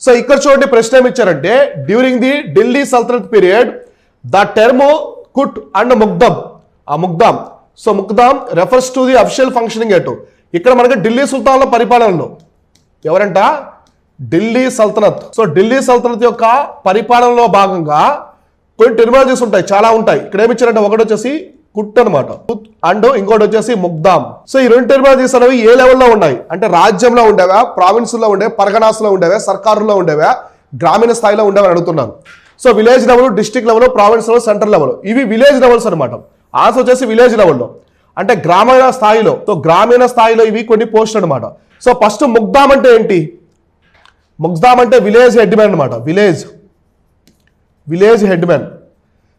So ఇక్కడ చూడండి ప్రశ్న ఏమి ఇచ్చారంటే during the Delhi sultanate period the term కుట్ అండ్ ముగ్ధం ముగ్ధాం. సో ముగ్ధాం refers to the official functioning ఎటు. ఇక్కడ మనకి ఢిల్లీ సుల్తాన్ల పరిపాలనలో ఎవరంట Delhi sultanate. So Delhi sultanate యొక్క పరిపాలనలో భాగంగా కొన్ని టెర్మినాలజీస్ ఉంటాయి, చాలా ఉంటాయి. ఇక్కడ ఏమి ఇచ్చారంటే ఒకటి వచ్చేసి కుట్ అనమాట అండ్ ఇంకోటి వచ్చేసి ముగ్ధాం. సో ఈ రెండు టెర్మినాలజీస్ అనేవి ఏ లెవెల్లో ఉన్నాయి అంటే రాజ్యంలో ఉండేవా, ప్రావిన్స్లో ఉండేవా, పరగనాస్లో ఉండేవా, సర్కారులో ఉండేవా, గ్రామీణ స్థాయిలో ఉండేవా అడుగుతున్నారు. So village level, district level, province level, central level, ఇవి విలేజ్ లెవెల్స్ అనమాట. ఆన్సర్ వచ్చేసి విలేజ్ లెవెల్లో అంటే గ్రామీణ స్థాయిలో. సో గ్రామీణ స్థాయిలో ఇవి కొన్ని పోస్టులు అనమాట. సో ఫస్ట్ ముగ్ధాం అంటే ఏంటి? ముగ్ధాం అంటే విలేజ్ హెడ్మెన్ అనమాట. విలేజ్ హెడ్మెన్.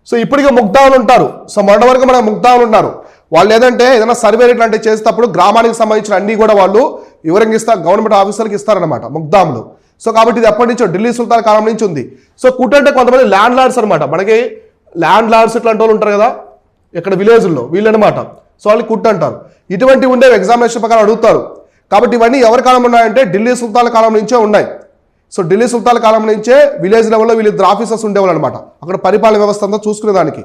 సో ఇప్పటికే ముగ్ధావులు ఉంటారు. సో మొదటి వరకు మన ముగ్ధావులు ఉన్నారు. వాళ్ళు ఏదంటే ఏదైనా సర్వే ఇట్లాంటివి చేసేటప్పుడు గ్రామానికి సంబంధించిన అన్ని కూడా వాళ్ళు వివరంగా ఇస్తారు, గవర్నమెంట్ ఆఫీసర్లకు ఇస్తారనమాట ముగ్ధాములు. సో కాబట్టి ఇది ఎప్పటి నుంచో ఢిల్లీ సుల్తాన్ కాలం నుంచి ఉంది. సో కుట్ అంటే కొంతమంది ల్యాండ్ లార్డ్స్ అనమాట. మనకి ల్యాండ్ లార్డ్స్ ఇట్లాంటి వాళ్ళు ఉంటారు కదా ఇక్కడ విలేజ్లో, వీళ్ళు అనమాట. సో వాళ్ళు కుట్ అంటారు. ఇటువంటివి ఉండేవి ఎగ్జామినేషన్ ప్రకారం అడుగుతారు. కాబట్టి ఇవన్నీ ఎవరి కాలంలో ఉన్నాయంటే ఢిల్లీ సుల్తాన్ల కాలం నుంచే ఉన్నాయి. సో ఢిల్లీ సుల్తాన్ల కాలం నుంచే విలేజ్ లెవెల్లో వీళ్ళిద్దరు ఆఫీసర్స్ ఉండేవాళ్ళు అనమాట. అక్కడ పరిపాలన వ్యవస్థ అంతా చూసుకునేదానికి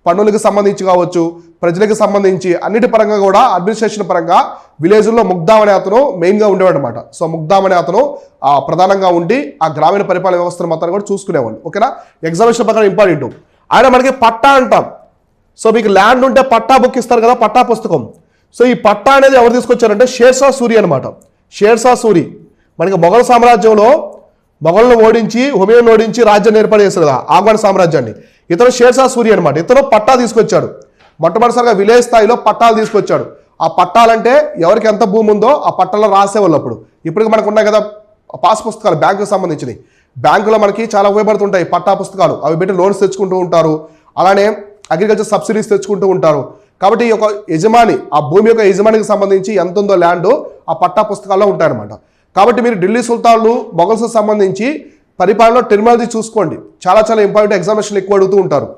పన్నులకు సంబంధించి కావచ్చు, ప్రజలకు సంబంధించి అన్నిటి పరంగా కూడా అడ్మినిస్ట్రేషన్ పరంగా విలేజ్లో ముగ్ధాం అనే అతను మెయిన్గా ఉండేవాడు అనమాట. సో ముగ్ధాం అనే అతను ప్రధానంగా ఉండి ఆ గ్రామీణ పరిపాలన వ్యవస్థను మొత్తాన్ని కూడా చూసుకునేవాళ్ళు. ఓకేనా, ఎగ్జామినేషన్ ప్రకారం ఇంపార్టెంట్. ఆయన మనకి పట్టా అంటాం. సో మీకు ల్యాండ్ ఉంటే పట్టా బుక్ ఇస్తారు కదా, పట్టా పుస్తకం. సో ఈ పట్టా అనేది ఎవరు తీసుకొచ్చారంటే షేర్షా సూరి అనమాట. షేర్షా సూరి మనకి మొఘల్ సామ్రాజ్యంలో మొఘల్ను ఓడించి, హుమయూన్ ఓడించి రాజ్యాన్ని ఏర్పాటు చేశారు కదా ఆఫ్ఘన్ సామ్రాజ్యాన్ని. ఇతను షేర్షా సూరి అనమాట. ఇతను పట్టా తీసుకొచ్చాడు. మొట్టమొదటిసారిగా విలేజ్ స్థాయిలో పట్టాలు తీసుకొచ్చాడు. ఆ పట్టాలంటే ఎవరికి ఎంత భూమి ఉందో ఆ పట్టాలో రాసేవాళ్ళు. అప్పుడు ఇప్పటికి మనకు ఉన్నాయి కదా పాస్ పుస్తకాలు బ్యాంకుకు సంబంధించినవి. బ్యాంకులో మనకి చాలా ఉపయోగపడుతుంటాయి పట్టా పుస్తకాలు. అవి పెట్టి లోన్స్ తెచ్చుకుంటూ ఉంటారు. అలానే అగ్రికల్చర్ సబ్సిడీస్ తెచ్చుకుంటూ ఉంటారు. కాబట్టి ఈ యొక్క యజమాని, ఆ భూమి యొక్క యజమానికి సంబంధించి ఎంత ఉందో ల్యాండ్ ఆ పట్టా పుస్తకాల్లో ఉంటాయన్నమాట. కాబట్టి మీరు ఢిల్లీ సుల్తాన్లు, మొఘల్స్ సంబంధించి పరిపాలనలో టెర్మినాలజీ చూసుకోండి. చాలా ఇంపార్టెంట్, ఎగ్జామినేషన్ ఎక్కువ అడుగుతూ ఉంటారు.